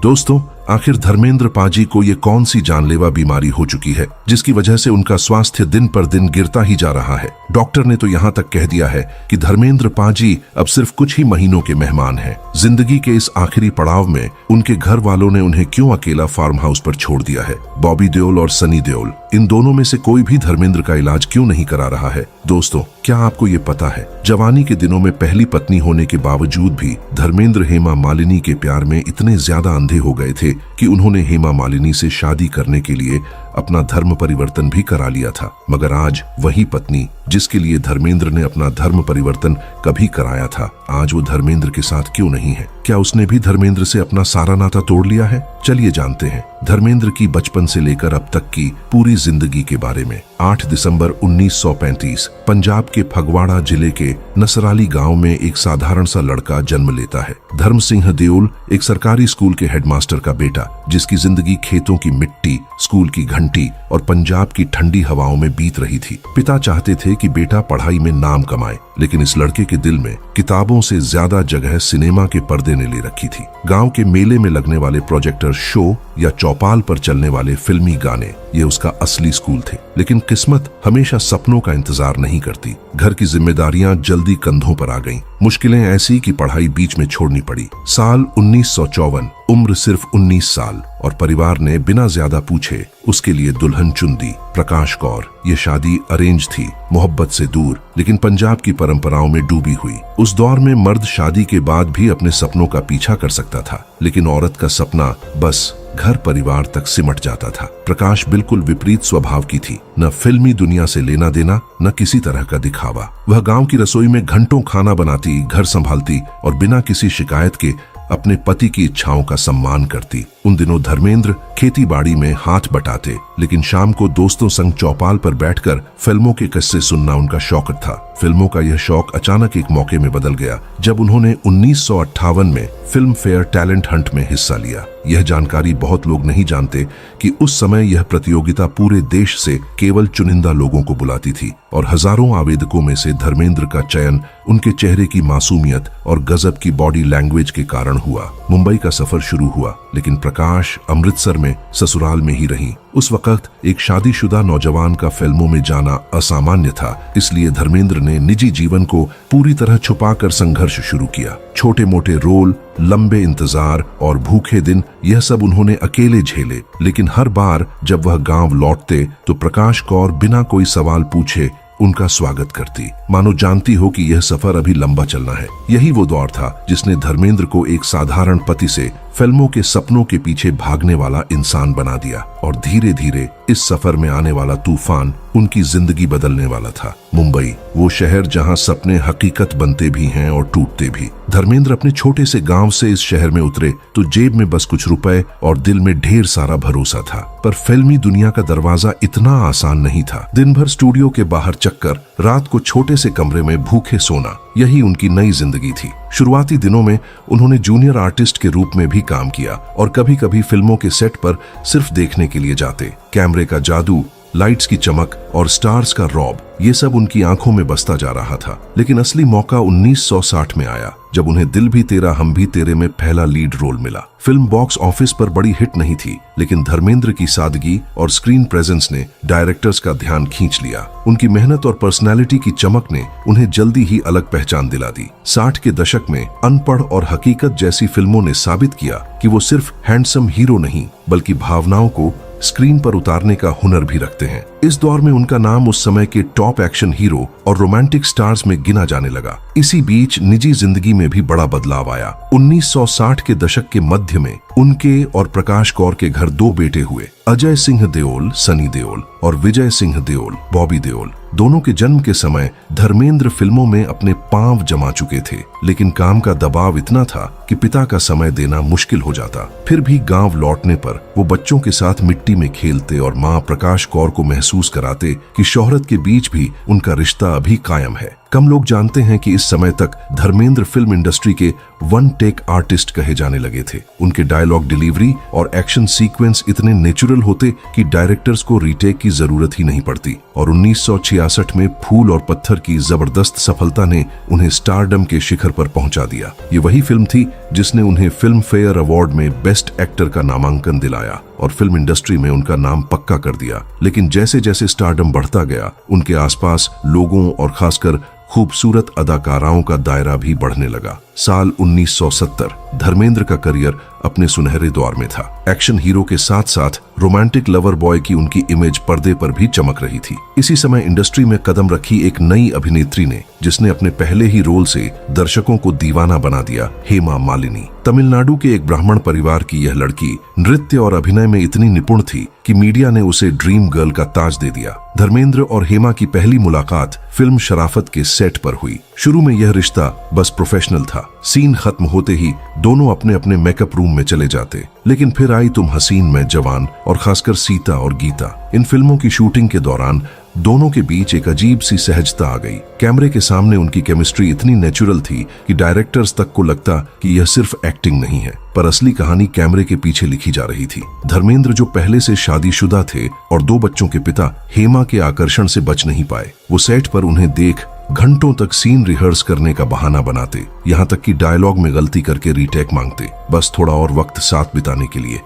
दोस्तों, आखिर धर्मेंद्र पाजी को ये कौन सी जानलेवा बीमारी हो चुकी है जिसकी वजह से उनका स्वास्थ्य दिन पर दिन गिरता ही जा रहा है। डॉक्टर ने तो यहाँ तक कह दिया है कि धर्मेंद्र पाजी अब सिर्फ कुछ ही महीनों के मेहमान हैं। जिंदगी के इस आखिरी पड़ाव में उनके घर वालों ने उन्हें क्यों अकेला फार्म हाउस पर छोड़ दिया है? बॉबी देओल और सनी देओल, इन दोनों में से कोई भी धर्मेंद्र का इलाज क्यों नहीं करा रहा है? दोस्तों, क्या आपको ये पता है, जवानी के दिनों में पहली पत्नी होने के बावजूद भी धर्मेंद्र हेमा मालिनी के प्यार में इतने ज्यादा अंधे हो गए थे कि उन्होंने हेमा मालिनी से शादी करने के लिए अपना धर्म परिवर्तन भी करा लिया था। मगर आज वही पत्नी जिसके लिए धर्मेंद्र ने अपना धर्म परिवर्तन कभी कराया था, आज वो धर्मेंद्र के साथ क्यों नहीं है? क्या उसने भी धर्मेंद्र से अपना सारा नाता तोड़ लिया है? चलिए जानते हैं धर्मेंद्र की बचपन से लेकर अब तक की पूरी जिंदगी के बारे में। 8 दिसंबर 1935 पंजाब के फगवाड़ा जिले के नसराली गांव में एक साधारण सा लड़का जन्म लेता है। धर्म सिंह देओल एक सरकारी स्कूल के हेडमास्टर का बेटा, जिसकी जिंदगी खेतों की मिट्टी, स्कूल की घंटी और पंजाब की ठंडी हवाओं में बीत रही थी। पिता चाहते थे कि बेटा पढ़ाई में नाम कमाए, लेकिन इस लड़के के दिल में किताबों से ज्यादा जगह सिनेमा के पर्दे ने ले रखी थी। गांव के मेले में लगने वाले प्रोजेक्टर शो या चौपाल पर चलने वाले फिल्मी गाने, ये उसका असली स्कूल थे। लेकिन किस्मत हमेशा सपनों का इंतजार नहीं करती। घर की जिम्मेदारियां जल्दी कंधों पर आ गईं। मुश्किलें ऐसी कि पढ़ाई बीच में छोड़नी पड़ी। साल 1954, उम्र सिर्फ 19 साल, और परिवार ने बिना ज्यादा पूछे उसके लिए दुल्हन चुन दी, प्रकाश कौर। ये शादी अरेंज थी, मोहब्बत से दूर, लेकिन पंजाब की परंपराओं में डूबी हुई। उस दौर में मर्द शादी के बाद भी अपने सपनों का पीछा कर सकता था, लेकिन औरत का सपना बस घर परिवार तक सिमट जाता था। प्रकाश बिल्कुल विपरीत स्वभाव की थी, न फिल्मी दुनिया से लेना देना, न किसी तरह का दिखावा। वह गांव की रसोई में घंटों खाना बनाती, घर संभालती और बिना किसी शिकायत के अपने पति की इच्छाओं का सम्मान करती। उन दिनों धर्मेंद्र खेती बाड़ी में हाथ बटाते, लेकिन शाम को दोस्तों संग चौपाल पर बैठकर फिल्मों के किस्से सुनना उनका शौक था। फिल्मों का यह शौक अचानक एक मौके में बदल गया जब उन्होंने 1958 में फिल्म फेयर टैलेंट हंट में हिस्सा लिया। यह जानकारी बहुत लोग नहीं जानते कि उस समय यह प्रतियोगिता पूरे देश से केवल चुनिंदा लोगों को बुलाती थी, और हजारों आवेदकों में से धर्मेंद्र का चयन उनके चेहरे की मासूमियत और गजब की बॉडी लैंग्वेज के कारण हुआ। मुंबई का सफर शुरू हुआ, लेकिन प्रकाश अमृतसर में ससुराल में ही रही। उस वक्त एक शादीशुदा नौजवान का फिल्मों में जाना असामान्य था, इसलिए धर्मेंद्र ने निजी जीवन को पूरी तरह छुपाकर संघर्ष शुरू किया। छोटे मोटे रोल, लंबे इंतजार और भूखे दिन, यह सब उन्होंने अकेले झेले। लेकिन हर बार जब वह गांव लौटते तो प्रकाश कौर बिना कोई सवाल पूछे उनका स्वागत करती, मानो जानती हो कि यह सफर अभी लंबा चलना है। यही वो दौर था जिसने धर्मेंद्र को एक साधारण पति से फिल्मों के सपनों के पीछे भागने वाला इंसान बना दिया, और धीरे धीरे इस सफर में आने वाला तूफान उनकी जिंदगी बदलने वाला था। मुंबई, वो शहर जहां सपने हकीकत बनते भी हैं और टूटते भी। धर्मेंद्र अपने छोटे से गांव से इस शहर में उतरे तो जेब में बस कुछ रुपए और दिल में ढेर सारा भरोसा था। पर फिल्मी दुनिया का दरवाजा इतना आसान नहीं था। दिन भर स्टूडियो के बाहर चक्कर, रात को छोटे से कमरे में भूखे सोना, यही उनकी नई जिंदगी थी। शुरुआती दिनों में उन्होंने जूनियर आर्टिस्ट के रूप में भी काम किया, और कभी कभी फिल्मों के सेट पर सिर्फ देखने के लिए जाते। कैमरे का जादू, लाइट्स की चमक और स्टार्स का रौब, ये सब उनकी आंखों में बसता जा रहा था। लेकिन असली मौका 1960 में आया, जब उन्हें दिल भी तेरा हम भी तेरे में पहला लीड रोल मिला। फिल्म बॉक्स ऑफिस पर बड़ी हिट नहीं थी, लेकिन धर्मेंद्र की सादगी और स्क्रीन प्रेजेंस ने डायरेक्टर्स का ध्यान खींच लिया। उनकी मेहनत और पर्सनैलिटी की चमक ने उन्हें जल्दी ही अलग पहचान दिला दी। 60 के दशक में अनपढ़ और हकीकत जैसी फिल्मों ने साबित किया कि वो सिर्फ हैंडसम हीरो नहीं, बल्कि भावनाओं को स्क्रीन पर उतारने का हुनर भी रखते हैं। इस दौर में उनका नाम उस समय के टॉप एक्शन हीरो और रोमांटिक स्टार्स में गिना जाने लगा। इसी बीच निजी जिंदगी में भी बड़ा बदलाव आया। 1960 के दशक के मध्य में उनके और प्रकाश कौर के घर 2 बेटे हुए, अजय सिंह देओल, सनी देओल, और विजय सिंह देओल, बॉबी देओल। दोनों के जन्म के समय धर्मेंद्र फिल्मों में अपने पांव जमा चुके थे, लेकिन काम का दबाव इतना था कि पिता का समय देना मुश्किल हो जाता। फिर भी गांव लौटने पर वो बच्चों के साथ मिट्टी में खेलते और मां प्रकाश कौर को महसूस कराते कि शोहरत के बीच भी उनका रिश्ता अभी कायम है। कम लोग जानते हैं कि इस समय तक धर्मेंद्र फिल्म इंडस्ट्री के वन टेक आर्टिस्ट कहे जाने लगे थे। उनके डायलॉग डिलीवरी और एक्शन सीक्वेंस इतने नेचुरल होते कि डायरेक्टर्स को रीटेक की जरूरत ही नहीं पड़ती। और 1966 में फूल और पत्थर की जबरदस्त सफलता ने उन्हें स्टारडम के शिखर पर पहुंचा दिया। ये वही फिल्म थी जिसने उन्हें फिल्म फेयर अवार्ड में बेस्ट एक्टर का नामांकन दिलाया और फिल्म इंडस्ट्री में उनका नाम पक्का कर दिया। लेकिन जैसे जैसे स्टारडम बढ़ता गया, उनके आसपास लोगों और खासकर खूबसूरत अदाकाराओं का दायरा भी बढ़ने लगा। साल 1970 धर्मेंद्र का करियर अपने सुनहरे दौर में था। एक्शन हीरो के साथ साथ रोमांटिक लवर बॉय की उनकी इमेज पर्दे पर भी चमक रही थी। इसी समय इंडस्ट्री में कदम रखी एक नई अभिनेत्री ने, जिसने अपने पहले ही रोल से दर्शकों को दीवाना बना दिया, हेमा मालिनी। तमिलनाडु के एक ब्राह्मण परिवार की यह लड़की नृत्य और अभिनय में इतनी निपुण थी कि मीडिया ने उसे ड्रीम गर्ल का ताज दे दिया। धर्मेंद्र और हेमा की पहली मुलाकात फिल्म शराफत के सेट पर हुई। शुरू में यह रिश्ता बस प्रोफेशनल था। सीन खत्म होते ही दोनों अपने अपने मेकअप रूम में चले जाते। लेकिन फिर आई तुम हसीन मैं जवान और खासकर सीता और गीता। इन फिल्मों की शूटिंग के दौरान दोनों के बीच एक अजीब सी सहजता आ गई। कैमरे के सामने उनकी केमिस्ट्री इतनी नेचुरल थी कि डायरेक्टर्स तक को लगता कि यह सिर्फ एक्टिंग नहीं है, पर असली कहानी कैमरे के पीछे लिखी जा रही थी। धर्मेंद्र जो पहले से शादीशुदा थे और 2 बच्चों के पिता, हेमा के आकर्षण से बच नहीं पाए। वो सेट पर उन्हें देख घंटों तक सीन रिहर्स करने का बहाना बनाते, यहाँ तक कि डायलॉग में गलती करके रीटेक मांगते, बस थोड़ा और वक्त साथ बिताने के लिए।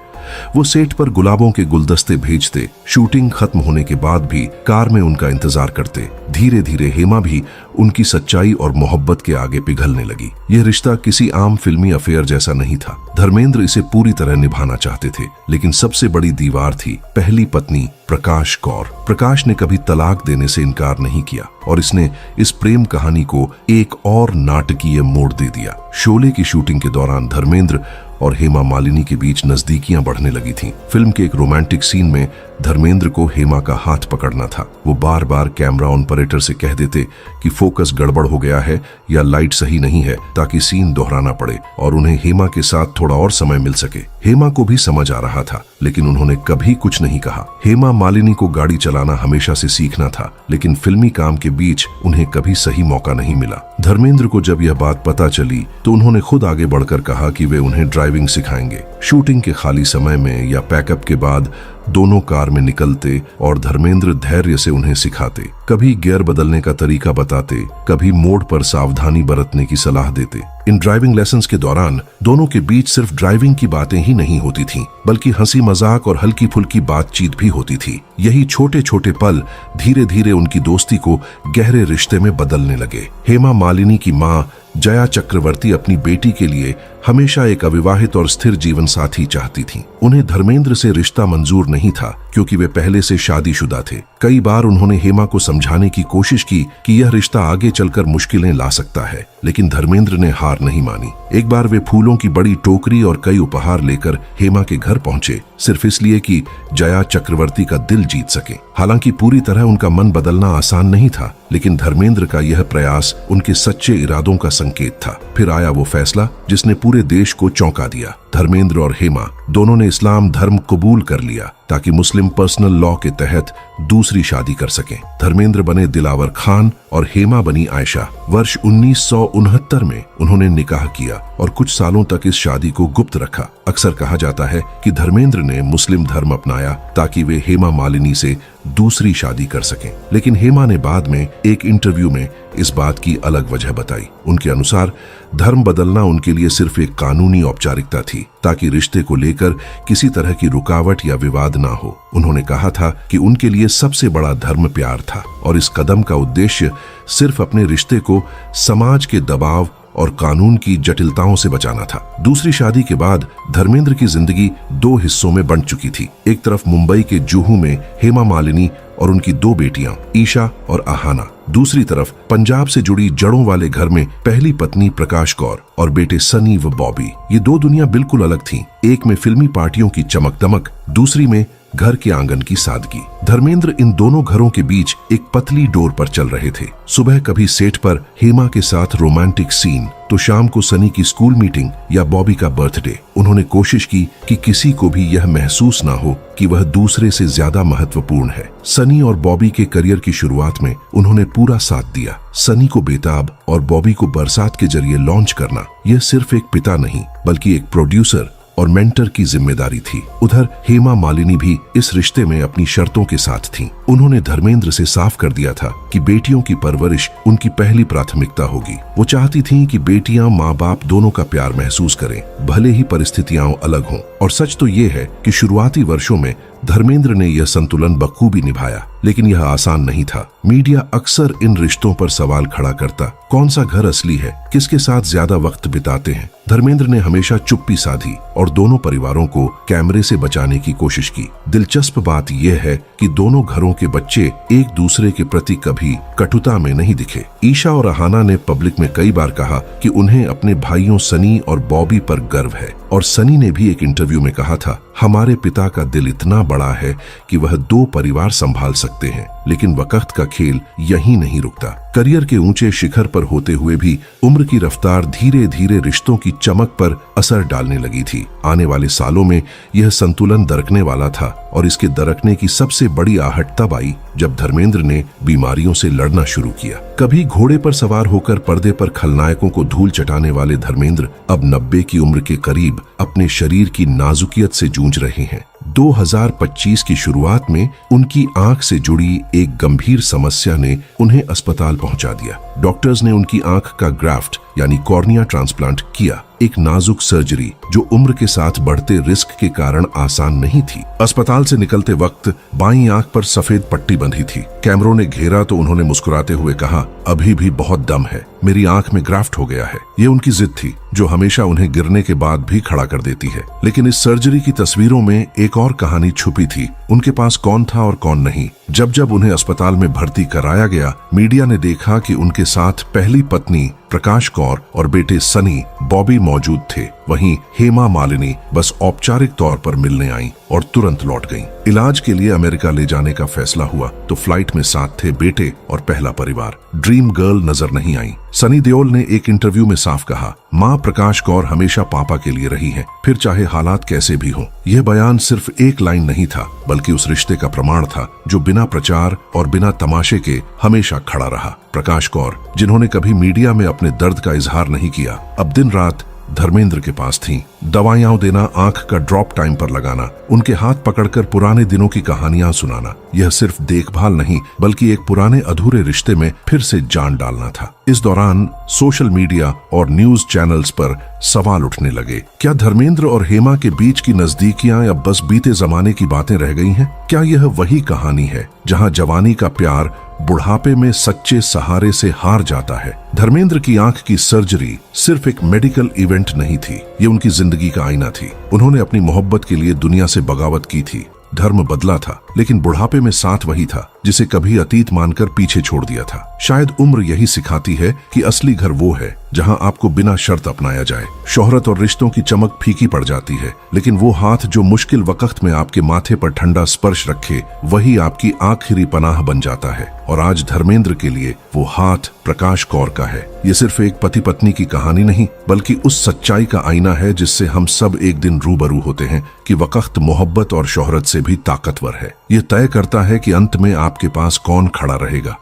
वो सेट पर गुलाबों के गुलदस्ते भेजते। शूटिंग खत्म होने के बाद भी कार में उनका इंतजार करते। धीरे धीरे हेमा भी उनकी सच्चाई और मोहब्बत के आगे पिघलने लगी। यह रिश्ता किसी आम फिल्मी अफेयर जैसा नहीं था। धर्मेंद्र इसे पूरी तरह निभाना चाहते थे, लेकिन सबसे बड़ी दीवार थी पहली पत्नी प्रकाश कौर। प्रकाश ने कभी तलाक देने से इनकार नहीं किया और इसने इस प्रेम कहानी को एक और नाटकीय मोड़ दे दिया। शोले की शूटिंग के दौरान धर्मेंद्र और हेमा मालिनी के बीच नजदीकियां बढ़ने लगी थीं। फिल्म के एक रोमांटिक सीन में धर्मेंद्र को हेमा का हाथ पकड़ना था। वो बार बार कैमरा ऑपरेटर से कह देते कि फोकस गड़बड़ हो गया है या लाइट सही नहीं है, ताकि सीन दोहराना पड़े और उन्हें हेमा के साथ थोड़ा और समय मिल सके। हेमा को भी समझ आ रहा था, लेकिन उन्होंने कभी कुछ नहीं कहा। हेमा मालिनी को गाड़ी चलाना हमेशा से सीखना था, लेकिन फिल्मी काम के बीच उन्हें कभी सही मौका नहीं मिला। धर्मेंद्र को जब यह बात पता चली तो उन्होंने खुद आगे बढ़कर कहा कि वे उन्हें ड्राइविंग सिखाएंगे। शूटिंग के खाली समय में या पैकअप के बाद दोनों कार में निकलते और धर्मेंद्र धैर्य से उन्हें सिखाते। कभी गियर बदलने का तरीका बताते, कभी मोड़ पर सावधानी बरतने की सलाह देते। इन ड्राइविंग लेसन्स के दौरान दोनों के बीच सिर्फ ड्राइविंग की बातें ही नहीं होती थीं, बल्कि हंसी मजाक और हल्की फुल्की बातचीत भी होती थी। यही छोटे छोटे पल धीरे धीरे उनकी दोस्ती को गहरे रिश्ते में बदलने लगे। हेमा मालिनी की माँ जया चक्रवर्ती अपनी बेटी के लिए हमेशा एक अविवाहित और स्थिर जीवन साथी चाहती थीं। उन्हें धर्मेंद्र से रिश्ता मंजूर नहीं था, क्योंकि वे पहले से शादीशुदा थे। कई बार उन्होंने हेमा को समझाने की कोशिश की कि यह रिश्ता आगे चलकर मुश्किलें ला सकता है, लेकिन धर्मेंद्र ने हार नहीं मानी। एक बार वे फूलों की बड़ी टोकरी और कई उपहार लेकर हेमा के घर पहुंचे, सिर्फ इसलिए कि जया चक्रवर्ती का दिल जीत सके। हालांकि पूरी तरह उनका मन बदलना आसान नहीं था, लेकिन धर्मेंद्र का यह प्रयास उनके सच्चे इरादों का संकेत था। फिर आया वो फैसला जिसने पूरे देश को चौंका दिया। धर्मेंद्र और हेमा दोनों ने इस्लाम धर्म कबूल कर लिया ताकि मुस्लिम पर्सनल लॉ के तहत दूसरी शादी कर सकें। धर्मेंद्र बने दिलावर खान और हेमा बनी आयशा। वर्ष 1969 में उन्होंने निकाह किया और कुछ सालों तक इस शादी को गुप्त रखा। अक्सर कहा जाता है कि धर्मेंद्र ने मुस्लिम धर्म अपनाया ताकि वे हेमा मालिनी से दूसरी शादी कर सकें, लेकिन हेमा ने बाद में एक इंटरव्यू में इस बात की अलग वजह बताई। उनके अनुसार धर्म बदलना उनके लिए सिर्फ एक कानूनी औपचारिकता थी, ताकि रिश्ते को लेकर किसी तरह की रुकावट या विवाद ना हो। उन्होंने कहा था कि उनके लिए सबसे बड़ा धर्म प्यार था और इस कदम का उद्देश्य सिर्फ अपने रिश्ते को समाज के दबाव और कानून की जटिलताओं से बचाना था। दूसरी शादी के बाद धर्मेंद्र की जिंदगी 2 हिस्सों में बंट चुकी थी। एक तरफ मुंबई के जुहू में हेमा मालिनी और उनकी 2 बेटियां ईशा और आहाना, दूसरी तरफ पंजाब से जुड़ी जड़ों वाले घर में पहली पत्नी प्रकाश कौर और बेटे सनी व बॉबी। ये 2 दुनिया बिल्कुल अलग थीं। एक में फिल्मी पार्टियों की चमक दमक, दूसरी में घर के आंगन की सादगी। धर्मेंद्र इन दोनों घरों के बीच एक पतली डोर पर चल रहे थे। सुबह कभी सेट पर हेमा के साथ रोमांटिक सीन, तो शाम को सनी की स्कूल मीटिंग या बॉबी का बर्थडे। उन्होंने कोशिश की कि किसी को भी यह महसूस ना हो कि वह दूसरे से ज्यादा महत्वपूर्ण है। सनी और बॉबी के करियर की शुरुआत में उन्होंने पूरा साथ दिया। सनी को बेताब और बॉबी को बरसात के जरिए लॉन्च करना, यह सिर्फ एक पिता नहीं बल्कि एक प्रोड्यूसर और मेंटर की जिम्मेदारी थी। उधर हेमा मालिनी भी इस रिश्ते में अपनी शर्तों के साथ थीं। उन्होंने धर्मेंद्र से साफ कर दिया था कि बेटियों की परवरिश उनकी पहली प्राथमिकता होगी। वो चाहती थीं कि बेटियां माँ बाप दोनों का प्यार महसूस करें, भले ही परिस्थितियां अलग हों। और सच तो ये है कि शुरुआती वर्षों में धर्मेंद्र ने यह संतुलन बखूबी निभाया, लेकिन यह आसान नहीं था। मीडिया अक्सर इन रिश्तों पर सवाल खड़ा करता, कौन सा घर असली है, किसके साथ ज्यादा वक्त बिताते हैं। धर्मेंद्र ने हमेशा चुप्पी साधी और दोनों परिवारों को कैमरे से बचाने की कोशिश की। दिलचस्प बात यह है कि दोनों घरों के बच्चे एक दूसरे के प्रति कभी कटुता में नहीं दिखे। ईशा और अहाना ने पब्लिक में कई बार कहा कि उन्हें अपने भाइयों सनी और बॉबी पर गर्व है, और सनी ने भी एक इंटरव्यू में कहा था, हमारे पिता का दिल इतना बड़ा है कि वह 2 परिवार संभाल सकते हैं। लेकिन वक्त का खेल यहीं नहीं रुकता। करियर के ऊंचे शिखर पर होते हुए भी उम्र की रफ्तार धीरे धीरे रिश्तों की चमक पर असर डालने लगी थी। आने वाले सालों में यह संतुलन दरकने वाला था, और इसके दरकने की सबसे बड़ी आहट तब आई जब धर्मेंद्र ने बीमारियों से लड़ना शुरू किया। कभी घोड़े पर सवार होकर पर्दे पर खलनायकों को धूल चटाने वाले धर्मेंद्र अब 90 की उम्र के करीब अपने शरीर की नाजुकियत से जूझ रहे हैं। 2025 की शुरुआत में उनकी आंख से जुड़ी एक गंभीर समस्या ने उन्हें अस्पताल पहुंचा दिया। डॉक्टर्स ने उनकी आंख का ग्राफ्ट यानी कॉर्निया ट्रांसप्लांट किया, एक नाजुक सर्जरी जो उम्र के साथ बढ़ते रिस्क के कारण आसान नहीं थी। अस्पताल से निकलते वक्त बाईं आंख पर सफेद पट्टी बंधी थी। कैमरों ने घेरा तो उन्होंने मुस्कुराते हुए कहा, अभी भी बहुत दम है, मेरी आंख में ग्राफ्ट हो गया है। ये उनकी जिद थी जो हमेशा उन्हें गिरने के बाद भी खड़ा कर देती है। लेकिन इस सर्जरी की तस्वीरों में एक और कहानी छुपी थी। उनके पास कौन था और कौन नहीं। जब जब उन्हें अस्पताल में भर्ती कराया गया, मीडिया ने देखा कि उनके साथ पहली पत्नी प्रकाश कौर और बेटे सनी बॉबी मौजूद थे। वहीं हेमा मालिनी बस औपचारिक तौर पर मिलने आई और तुरंत लौट गईं। इलाज के लिए अमेरिका ले जाने का फैसला हुआ तो फ्लाइट में साथ थे बेटे और पहला परिवार। ड्रीम गर्ल नजर नहीं आई। सनी देओल ने एक इंटरव्यू में साफ कहा, मां प्रकाश कौर हमेशा पापा के लिए रही हैं, फिर चाहे हालात कैसे भी हों। यह बयान सिर्फ एक लाइन नहीं था, बल्कि उस रिश्ते का प्रमाण था जो बिना प्रचार और बिना तमाशे के हमेशा खड़ा रहा। प्रकाश कौर, जिन्होंने कभी मीडिया में अपने दर्द का इजहार नहीं किया, अब दिन रात धर्मेंद्र के पास थीं। दवाइयां देना, आंख का ड्रॉप टाइम पर लगाना, उनके हाथ पकड़कर पुराने दिनों की कहानियां सुनाना, यह सिर्फ देखभाल नहीं बल्कि एक पुराने अधूरे रिश्ते में फिर से जान डालना था। इस दौरान सोशल मीडिया और न्यूज चैनल्स पर सवाल उठने लगे, क्या धर्मेंद्र और हेमा के बीच की नजदीकियां या बस बीते जमाने की बातें रह गई हैं? क्या यह वही कहानी है जहां जवानी का प्यार बुढ़ापे में सच्चे सहारे से हार जाता है? धर्मेंद्र की आंख की सर्जरी सिर्फ एक मेडिकल इवेंट नहीं थी, ये उनकी जिंदगी का आईना थी। उन्होंने अपनी मोहब्बत के लिए दुनिया से बगावत की थी। धर्म बदला था, लेकिन बुढ़ापे में साथ वही था जिसे कभी अतीत मानकर पीछे छोड़ दिया था। शायद उम्र यही सिखाती है कि असली घर वो है जहां आपको बिना शर्त अपनाया जाए। शोहरत और रिश्तों की चमक फीकी पड़ जाती है, लेकिन वो हाथ जो मुश्किल वक्त में आपके माथे पर ठंडा स्पर्श रखे, वही आपकी आखिरी पनाह बन जाता है। और आज धर्मेंद्र के लिए वो हाथ प्रकाश कौर का है। ये सिर्फ एक पति पत्नी की कहानी नहीं, बल्कि उस सच्चाई का आईना है जिससे हम सब एक दिन रूबरू होते हैं कि वक्त मोहब्बत और शोहरत से भी ताकतवर है। ये तय करता है कि अंत में आपके पास कौन खड़ा रहेगा।